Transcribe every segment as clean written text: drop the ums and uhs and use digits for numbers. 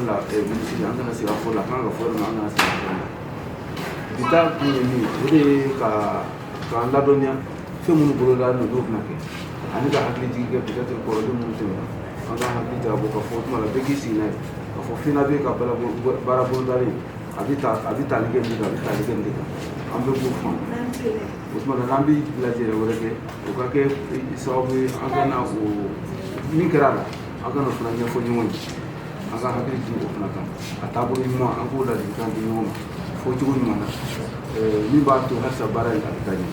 la ministre an kana se ka fɔ la kan ka fɔ la an kana se ka fɔ la bita kun ye min o de ye k'an ladɔnniya fɛn minnu boloda n'olu bɛna kɛ ani ka hakili jigi kɛ peut-être kɔrɔlen minnu tɛmɛna an ka hakili jagabɔ ka fɔ tuma la bɛɛ k'i sigi n'a ye ka fɔ fina bɛ ka baara bolodalen a bɛ tali kɛ min kan a bɛ tali kɛ nin de kan an bɛ k'o faamu o tuma na n'an bɛ lajɛrɛ wɛrɛ kɛ o ka kɛ sababu ye an kana o min kɛra a la an kana o fana ɲɛfɔ ɲɔgɔn ye an ka hakili jigin o fana kan a taabolo ɲuman an k'o ladilikan di ɲɔgɔn ma fɔcogo ɲuman na min b'a to halisa baara in a bɛ taa ɲɛ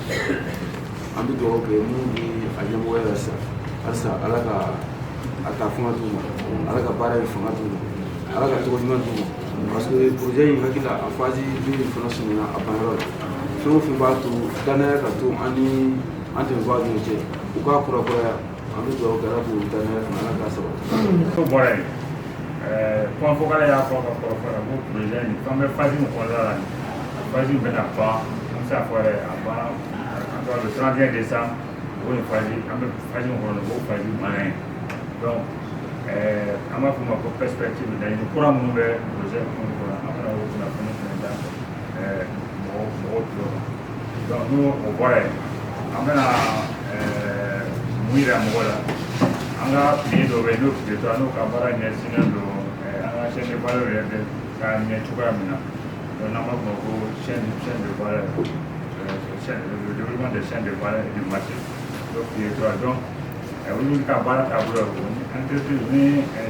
an bɛ dugawu kɛ minnu bɛ a ɲɛmɔgɔya la sisan halisa ala ka a ta fanga d'u ma ala ka baara in fanga d'u ma ala ka cogo ɲuman d'u ma parce que projet in hakili la a fazi min fana sɔmina a banyɔrɔ la fɛn o fɛn b'a to danaya ka to an dɛmɛbagaw ni ɲɔgɔn cɛ u k'a kurakuraya an bɛ dugawu kɛ ala k'o danaya fana ala k'a sabati. ko bɔra yen kuma fɔ k'ale y'a fɔ ka kɔrɔ fɔ ko projet in fɛn bɛ fazi min kɔnɔna la a fazi bɛna ban an bɛ se k'a fɔ yɛrɛ a ban an tɔgɔ le 31 décembre o ni fazi an bɛ fazi min kɔnɔ o fazi banna yen donc an b'a fɔ o ma ko perspective laɲini kura minnu bɛ projet minnu kɔnɔ an bɛna o kunnafoni fana da mɔgɔw tulo kan donc n'o o bɔra yen an bɛna mun yira mɔgɔw la an ka fili dɔ bɛ yen n'o tile tora n'o ka baara ɲɛsinnen don an ka chaîne de valeur yɛrɛ ka ɲɛ cogoya min na donc n'an b'a fɔ o ma ko chaîne de valeur le développement des chaînes de valeur et du marché n'o tile tora donc olu ka baara taabolo ni entreprise ni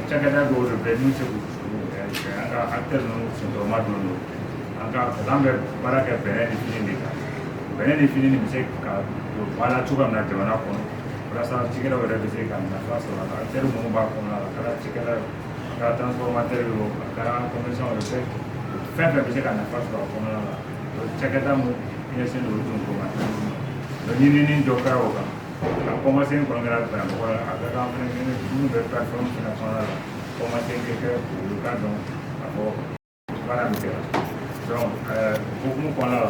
cakɛda dɔw de bɛ n'u se k'u an ka acteurs ninnu sentɔrɔma don don an bɛ baara kɛ bɛnɛ ni fini de kan bɛnɛ ni fini bɛ se ka don baara cogoya min na jamana kɔnɔ walasa cikɛlaw yɛrɛ bɛ se ka nafa sɔrɔ a la acteurs minnu b'a kɔnɔ a kɛra cikɛla ye a kɛra transformateur ye o a kɛra commerçant ye fɛn fɛn bɛ se ka nafa sɔrɔ a kɔnɔna la cakɛda mun ɲɛsinnen don olu ko ma ɲinini dɔ kɛra o kan a commencé kɔnɔ kɛra bɛnmɔgɔ la a bɛ k'an fɛnɛ minnu bɛ plateforme fɛnɛ kɔnɔna la commencé kɛ olu ka dɔn k'a fɔ baara min kɛra donc hukumu kɔnɔna la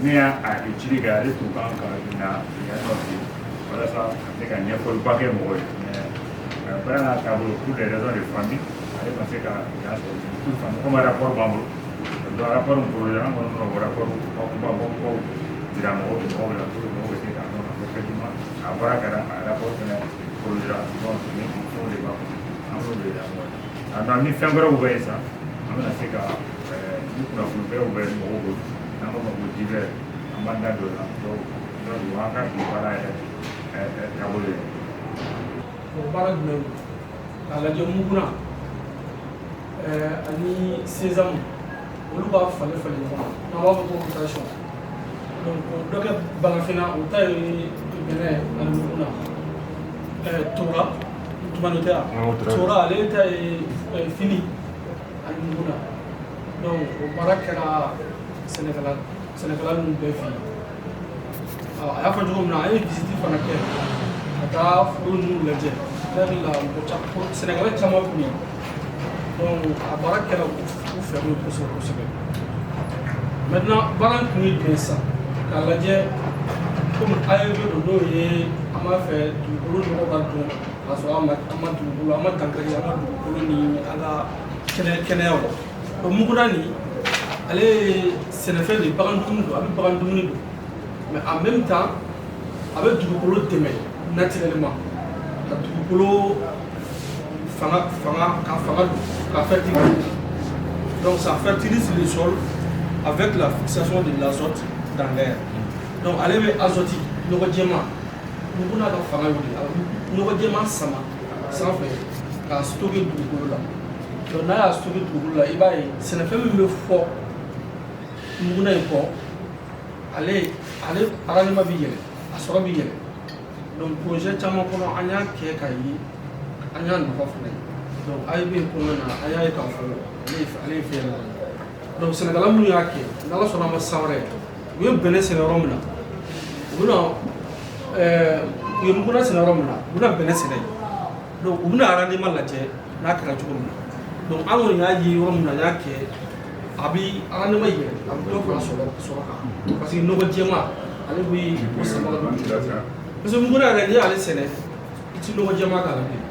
min y'a utile kɛ ale tun kan ka na yan nɔ bi walasa a bɛ se ka ɲɛfɔliba kɛ mɔgɔ ye mais baara n'a taabolo pour des raisons de famille ale ma se ka yan sɔrɔ pour famille comme rapport b'an bolo donc rapport min projet an kɔni bɛ o rapport baw jira mɔgɔw la pour que mɔgɔw bɛ se k'a dɔn k'a fɔ effectivement a baara kɛra a rapport fɛnɛ projet donc ni fɛnw de b'a kɔnɔ an b'o de yira mɔgɔw la a ni fɛn wɛrɛw bɛ yen sisan an bɛna se ka ni kunnafoni bɛrɛw bɛ mɔgɔw bolo n'an b'a fɔ ko divers an b'an da don o la donc an ka bi baara yɛrɛ taabolo ye. o baara jumɛn k'a lajɛ muguna ani sésame olu b'a falen ɲɔgɔn na n'an b'a fɔ ko rotation donc dɔ kɛ bagafina o ta ye bɛnɛ ani muguna tora tumani tɛ wa tora ale ta ye fini ani muguna donc o baara kɛra sɛnɛkɛla ninnu bɛɛ fɛ yen a y'a fɔ cogo min na an ye visite fana kɛ ka taa foro ninnu lajɛ ne hakili la sɛnɛkɛla caman kun ye donc a baara kɛra u fɛ n'o kosɛbɛ kosɛbɛ maintenant baara kun ye jumɛn sisan k'a lajɛ komi AEV don n'o ye an b'a fɛ dugukolo nɔgɔ ka don k'a sɔrɔ an ma dugukolo an ma dankari an ka dugukolo ni an ka kɛnɛyaw la donc muguna nin ale ye sɛnɛfɛn de ye bagan dumuni don a bɛ bagan dumuni don mais en même temps a bɛ dugukolo dɛmɛ naturellement ka dugukolo fanga don ka fertiliser donc ça fertilise le sol avec la fixation de l'azote dans l'air donc ale bɛ azote nɔgɔ jɛman muguna ka fanga y'o de ye nɔgɔ jɛman sama sanfɛ k'a stocké dugukolo la donc n'a y'a stocké dugukolo la i b'a ye sɛnɛfɛn min bɛ fɔ muguna in kɔ ale rendement bɛ yɛlɛ a sɔrɔ bɛ yɛlɛ donc projet caman kɔnɔ an y'a kɛ k'a ye an y'a nafa fana ye donc AEV kɔnɔna na an y'a ye k'a fɔ ale ye fɛn yɛlɛ donc sɛnɛkɛla minnu y'a kɛ n'ala sɔnna a ma san wɛrɛ u ye bɛnɛ sɛnɛ yɔrɔ min na u ye muguna sɛnɛ yɔrɔ min na u bɛna bɛnɛ sɛnɛ donc u bɛna rendement lajɛ n'a kɛra cogo min na donc an kɔni y'a ye yɔrɔ min na an y'a kɛ a bɛ rendement yɛlɛ a bɛ dɔ fara sɔrɔ kan parce que nɔgɔ jɛman ale bɛ o sama ka don parce que muguna yɛrɛ n'i y'ale sɛnɛ i tɛ nɔgɔ jɛman k'a la bilen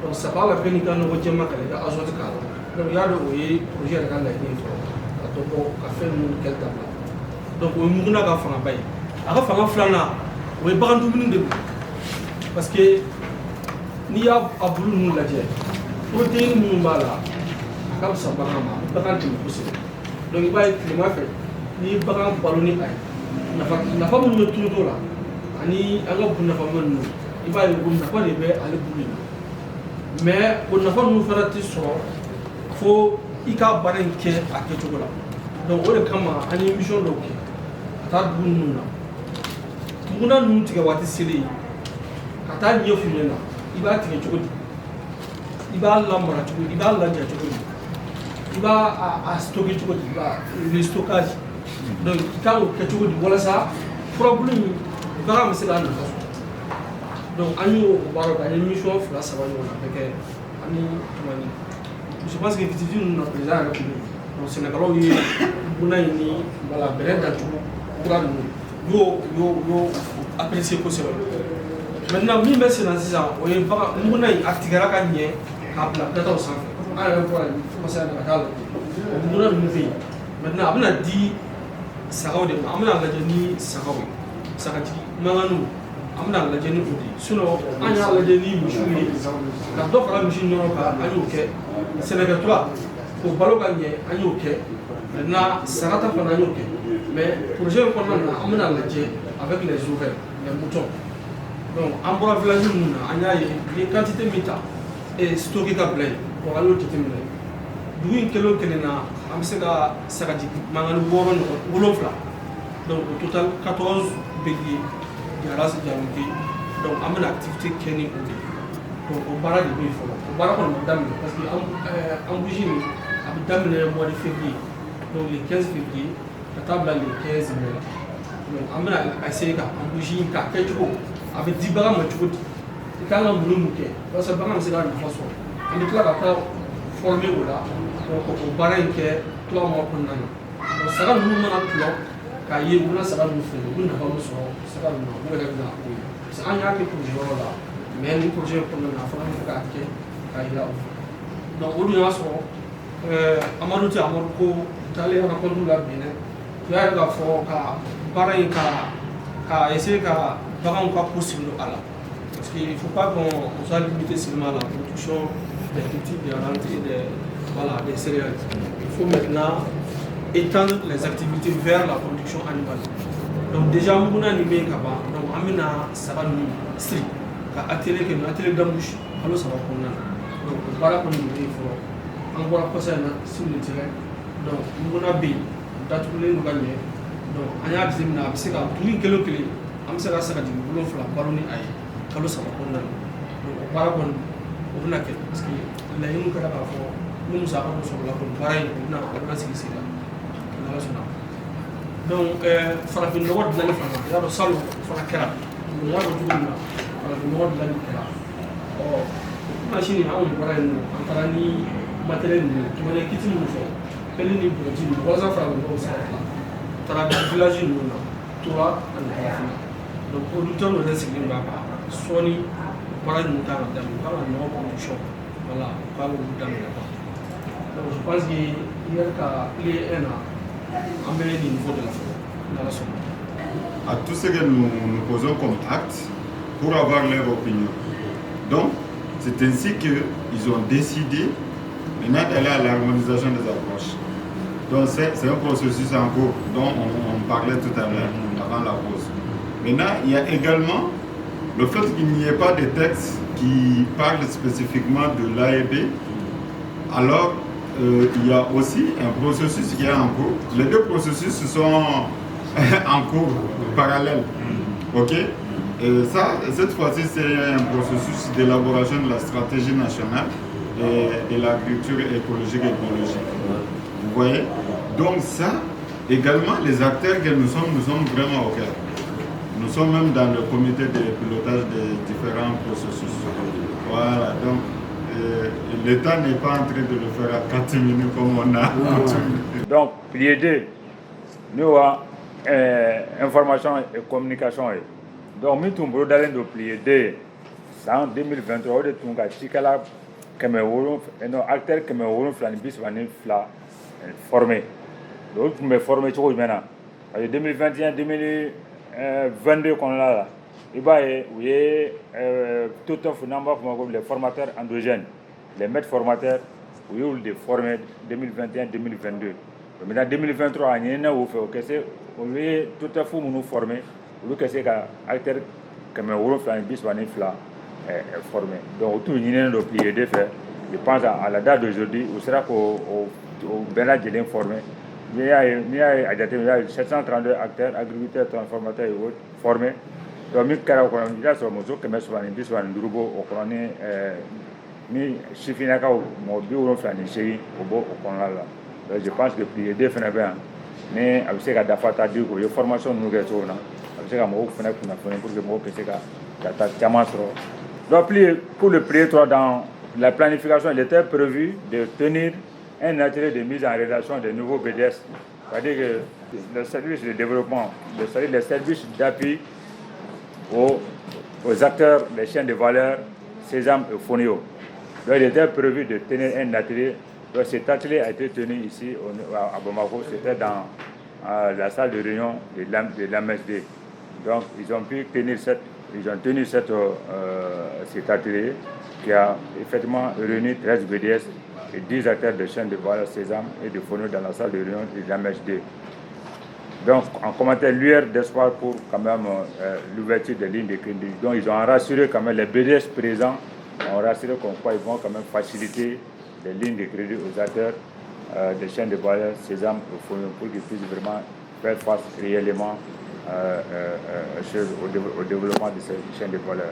donc ça pas la peine i ka nɔgɔ jɛman k'a la i ka azote k'a la donc il y a le projet de la ligne ka to ko ka fɛn ninnu kɛli dabila donc o ye muguna ka fangaba ye a ka fanga filanan o ye bagan dumuni de don parce que n'i y'a bulu ninnu lajɛ protéine minnu b'a la a ka fisa bagan ma bagan dɛmɛ kosɛbɛ donc i b'a ye tilema fɛ n'i ye bagan balo ni a ye nafa minnu bɛ turu t'o la ani an ka bunafama ninnu i b'a ye o nafa de bɛ ale bulu in na mais o nafa ninnu fana tɛ sɔrɔ fo i ka baara in kɛ a kɛcogo la donc o de kama an ye mission dɔw kɛ ka taa dugu ninnu na muguna ninnu tigɛ waati selen ka taa ɲɛ f'u ɲɛna i b'a tigɛ cogo di i b'a lamara cogo di i b'a laja cogo di i b'a stocké cogo di le stockage donc i kan k'o kɛ cogo di walasa furabulu in bagan bɛ se k'a nafa sɔrɔ donc an y'o baara kɛ an ye mission 2 3 ɲɔgɔn na bɛɛ kɛ ani tumani je pense que vitivi ninnu na président yɛrɛ tun bɛ yen donc sɛnɛkɛlaw ye muguna in ni wala bɛrɛ dancogo kura ninnu y'o apprécier kosɛbɛ maintenant min bɛ senna sisan o ye bagan muguna in a tigɛra ka ɲɛ k'a bila dataw sanfɛ an yɛrɛ bɔra yen fo ka se ka taa lajɛ o muguna ninnu bɛ yen maintenant a bɛna di sagaw de ma an bɛna lajɛ ni sagaw ye sagatigi manganiw an bɛna lajɛ ni o de ye sinon an y'a lajɛ ni misiw ye ka dɔ fara misi nɔnɔ kan an y'o kɛ sɛnɛkɛtura k'o balo ka ɲɛ an y'o kɛ maintenant sagata fana an y'o kɛ mais projet in kɔnɔna na an bɛna lajɛ avec les ouvriers les moutons donc an bɔra village ninnu na an y'a ye u ye quantité min ta stocké ka bila yen donc an y'o jateminɛ dugu in kelen o kelen na an bɛ se ka sagatigi mangani 6 ɲɔgɔn 7 donc au total 14 béliers garage jamuke donc an bɛna activité kɛ ni o de ye donc o baara de bɛ yen fɔlɔ o baara kɔni ma daminɛ parce que embouche nin a bɛ daminɛ mois de février donc le 15 février ka taa bila le 15 mai la donc an bɛna essayer ka embouche in k'a kɛ cogo a bɛ di bagan ma cogo di i kan ka mun kɛ walasa bagan bɛ se ka nafa sɔrɔ an bɛ tila ka taa former o la donc o baara in kɛ 3 mois kɔnɔna na donc saga ninnu mana tulɔ k'a ye u bɛna saga ninnu feere u bɛ nafa min sɔrɔ saga ninnu na u yɛrɛ bɛna o ye parce que an y'a kɛ projet yɔrɔ la mais ni projet in kɔnɔna na a fana bɛ fɛ k'a kɛ k'a yira u fɛ donc o dun y'a sɔrɔ Amadou tɛ Amadou ko taalen rencontre la Benin u y'a yɛrɛ k'a fɔ ka baara in ka essayer ka baganw ka possible a la parce que il faut pas qu'on soit limité seulement à la production des cultures des rentes et des céréales il faut maintenant étendre les activités vers la production animale donc déjà muguna ni bɛ yen ka ban donc an bɛna saga ninnu siri ka atelier kɛ nin atelier d'embauche kalo 3 kɔnɔna na donc o baara kɔni de bɛ yen fɔlɔ an bɔra kɔsa in na sur le terrain donc muguna bɛ yen datugulen don ka ɲɛ donc an y'a jateminɛ a bɛ se ka dugu in kelen o kelen an bɛ se ka sagatigi 7 balo ni a ye kalo 3 kɔnɔna na donc o baara kɔni o bɛna kɛ parce que laɲiniw kɛra k'a fɔ ni musaka dɔ sɔrɔla kɔni baara in o bɛna sigi sen kan n'Ala sɔnna donc farafin nɔgɔ dilanni fana i y'a dɔn salon fana kɛra n y'a dɔn cogo min na farafin nɔgɔ dilanni kɛra machine anw bɔra yen nɔ an taara ni matériel ninnu tumana kiti minnu fɔ pelle ni bɔrɔti ninnu walasa farafin nɔgɔ bɛ se ka dilan taara village ninnu na tora a nafa fana donc producteur yɛrɛ sigilen b'a kan sɔɔni baara ninnu kan ka daminɛ u kan ka nɔgɔ production voilà u kan k'olu daminɛ quoi donc je pense que i yɛrɛ ka plier un na an bɛ nin niveau de la fɔlɔ n'Ala sɔnna. À tout ce que nous posons comme acte pour avoir leur opinion. Donc, c'est ainsi qu'ils ont décidé maintenant d'aller à l'harmonisation des approches. Donc, c'est un processus en cours dont on parlait tout à l'heure, avant la pause. Maintenant, il y a également le fait qu'il n'y ait pas de texte qui parle spécifiquement de l'AEB. Alors, il y a aussi un processus qui est en cours. Les deux processus sont en cours parallèle. Ok? Et ça, cette fois-ci, c'est un processus d'élaboration de la stratégie nationale de l'agriculture écologique et écologique. Vous voyez? Donc ça, également, les acteurs que nous sommes vraiment au cœur. Nous sommes même dans le comité de pilotage des différents processus. Voilà, donc l'État n'est pas en train de le faire à 4 minutes comme on a. Donc, pilier 2, nous avons information et communication. Donc, nous avons dans le pilier 2, c'est en 2023, nous avons acteurs qui me bis formés. L'autre me formé tout maintenant. En 2021, 2022 qu'on a là, il y a tout un phénomène pour les formateurs endogènes, les maîtres formateurs, où ils ont formés 2021-2022. Maintenant 2023, il y a tout un fou nous formé, où il y a acteurs qui me bis formé. Donc tout le monde est de faire. Je pense à la date d'aujourd'hui, où sera au Bénin de l'informé. Il y a 732 acteurs, agriculteurs, transformateurs et autres formés. Donc, il y a des je pense que plus de mais avec la formation nous donc pour le prix 3 dans la planification, il était prévu de tenir un atelier de mise en relation des nouveaux BDS. C'est-à-dire que le service de développement, les services d'appui aux acteurs des chaînes de valeur, Sésame et Fonio. Donc il était prévu de tenir un atelier. Donc cet atelier a été tenu ici à Bamako, c'était dans la salle de réunion de l'AMSD. Donc ils ont tenu cet atelier qui a effectivement réuni 13 BDS et 10 acteurs de chaînes de valeur Sésame et de Fonio dans la salle de réunion de l'AMSD. Donc, en commentaire, lueur d'espoir pour quand même l'ouverture des lignes de crédit. Donc, ils ont rassuré quand même les BDS présents, ont rassuré comme quoi ils vont quand même faciliter les lignes de crédit aux acteurs des chaînes de valeur Sésame et Fonio pour qu'ils puissent vraiment faire face réellement au développement de ces chaînes de valeur.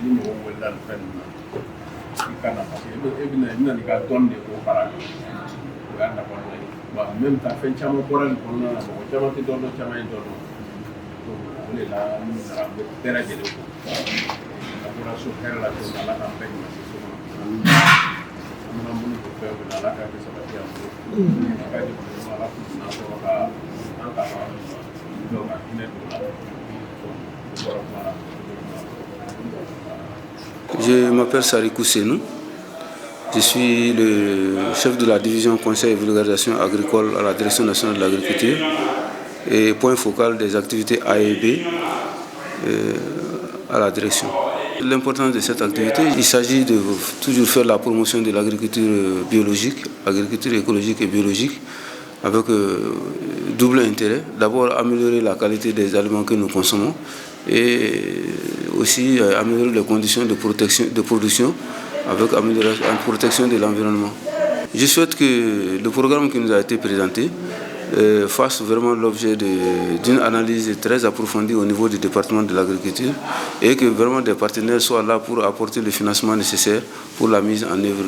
Ni mɔgɔ wɛrɛ fɛn ninnu i kana parce que e bɛna i ka dɔnni de k'o fara kan o y'a nafa dɔ ye wa même ta fɛn caman bɔra nin kɔnɔna na mɔgɔ caman tɛ dɔn caman ye dɔn o de la n nana bɛɛ lajɛlen fo a bɔra so hɛrɛ la cogo ala k'an bɛɛ ɲuman se so kɔnɔ an bɛna minnu don fɛn fɛn ala k'a kɛ sabati an bolo a ka di ala k'u donna sɔrɔ ka an ka dɔw ka hinɛ don la o bɔra kuma la. Je m'appelle Sarikou Senou. Je suis le chef de la division conseil et vulgarisation agricole à la direction nationale de l'agriculture et point focal des activités A et B à la direction. L'importance de cette activité, il s'agit de toujours faire la promotion de l'agriculture biologique, agriculture écologique et biologique, avec double intérêt. D'abord améliorer la qualité des aliments que nous consommons et aussi améliorer les conditions de production avec amélioration en protection de l'environnement. Je souhaite que le programme qui nous a été présenté fasse vraiment l'objet d'une analyse très approfondie au niveau du département de l'agriculture et que vraiment des partenaires soient là pour apporter le financement nécessaire pour la mise en œuvre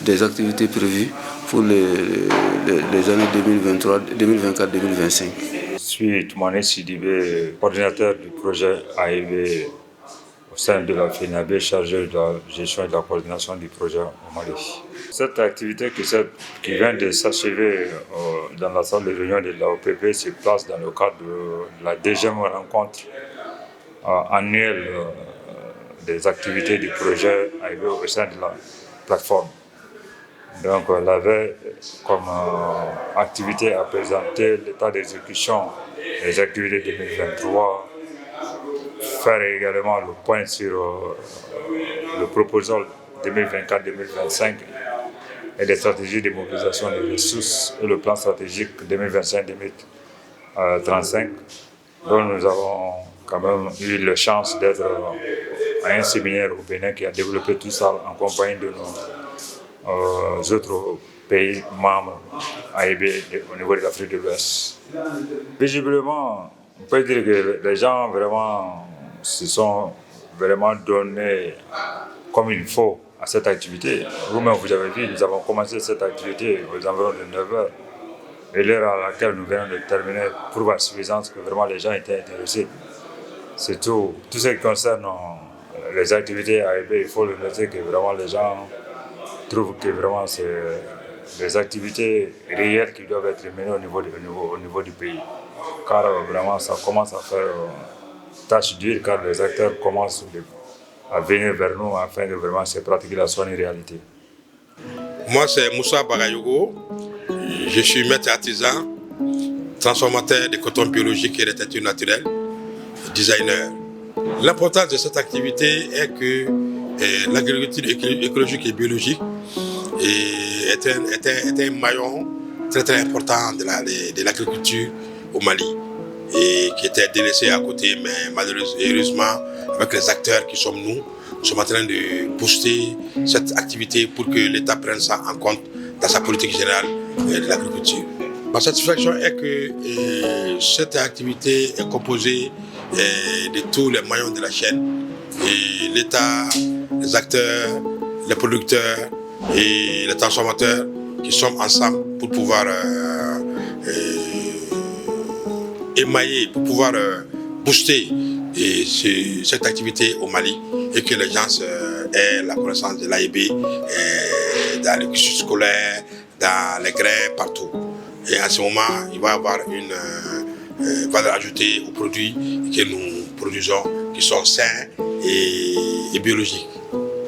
des activités prévues pour les années 2024-2025. Je suis Toumane Sidibé, coordinateur du projet AEB au sein de la FENAB, chargé de la gestion et de la coordination du projet au Mali. Cette activité qui vient de s'achever dans la salle de réunion de l'AOPP se place dans le cadre de la deuxième rencontre annuelle des activités du projet AEB au sein de la plateforme. Donc, on avait comme activité à présenter l'état d'exécution des activités 2023, faire également le point sur le proposal 2024-2025 et des stratégies de mobilisation des ressources et le plan stratégique 2025-2035. Donc, nous avons quand même eu la chance d'être à un séminaire au Bénin qui a développé tout ça en compagnie de nos autres pays membres AEB au niveau de l'Afrique de l'Ouest. Visiblement, on peut dire que les gens vraiment se sont vraiment donnés comme il faut à cette activité. Vous-même, vous avez vu, nous avons commencé cette activité aux environs de 9h. Et l'heure à laquelle nous venons de terminer prouve à suffisance que vraiment les gens étaient intéressés. C'est tout ce qui concerne les activités AEB, il faut le noter que vraiment les gens trouvent que vraiment des activités réelles qui doivent être menées au niveau du pays. Car vraiment, ça commence à faire tâche dure, car les acteurs commencent à venir vers nous afin de vraiment ces pratiques-là soient une réalité. Moi, c'est Moussa Bagayogo. Je suis maître artisan, transformateur de coton biologique et de teinture naturelle, designer. L'importance de cette activité est que l'agriculture écologique et biologique est un maillon très important de l'agriculture au Mali et qui était délaissé à côté, mais malheureusement, avec les acteurs qui sommes nous sommes en train de booster cette activité pour que l'État prenne ça en compte dans sa politique générale de l'agriculture. Ma satisfaction est que cette activité est composée de tous les maillons de la chaîne, et l'État, les acteurs, les producteurs et les transformateurs qui sont ensemble pour pouvoir émailler, pour pouvoir booster cette activité au Mali et que les gens aient la connaissance de l'AIB dans les cursus scolaires, dans les grains, partout. Et à ce moment, il va y avoir une valeur ajoutée aux produits que nous produisons, qui sont sains et biologiques.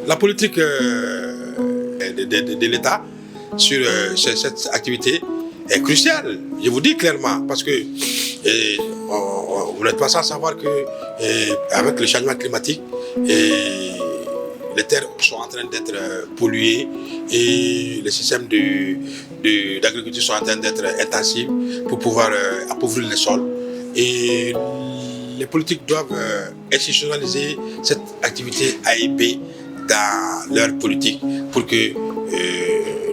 La politique de l'État sur cette activité est cruciale, je vous dis clairement, parce que vous n'êtes pas sans savoir que avec le changement climatique, les terres sont en train d'être polluées et les systèmes d'agriculture sont en train d'être intensifs pour pouvoir appauvrir les sols. Et les politiques doivent institutionnaliser cette activité AIB dans leur politique pour que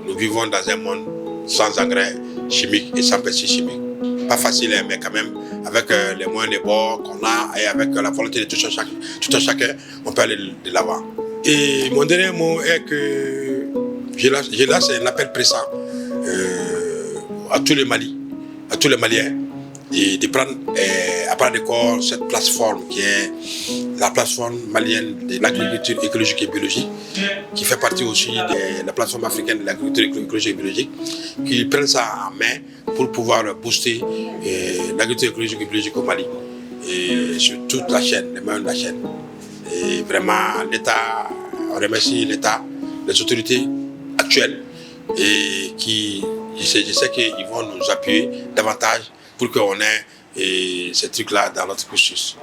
nous vivons dans un monde sans engrais chimiques et sans pesticides chimiques. Pas facile, mais quand même, avec les moyens de bord qu'on a et avec la volonté de tout un chacun, on peut aller de l'avant. Et mon dernier mot est que je lance un appel pressant à tous les Mali, à tous les Maliens, et de prendre à part de corps cette plateforme qui est la plateforme malienne de l'agriculture écologique et biologique, qui fait partie aussi de la plateforme africaine de l'agriculture écologique et biologique, qui prennent ça en main pour pouvoir booster l'agriculture écologique et biologique au Mali, et sur toute la chaîne, les maillons de la chaîne. Et vraiment, l'État, on remercie l'État, les autorités actuelles, et qui, je sais qu'ils vont nous appuyer davantage pour qu'on ait ces trucs-là dans notre cursus.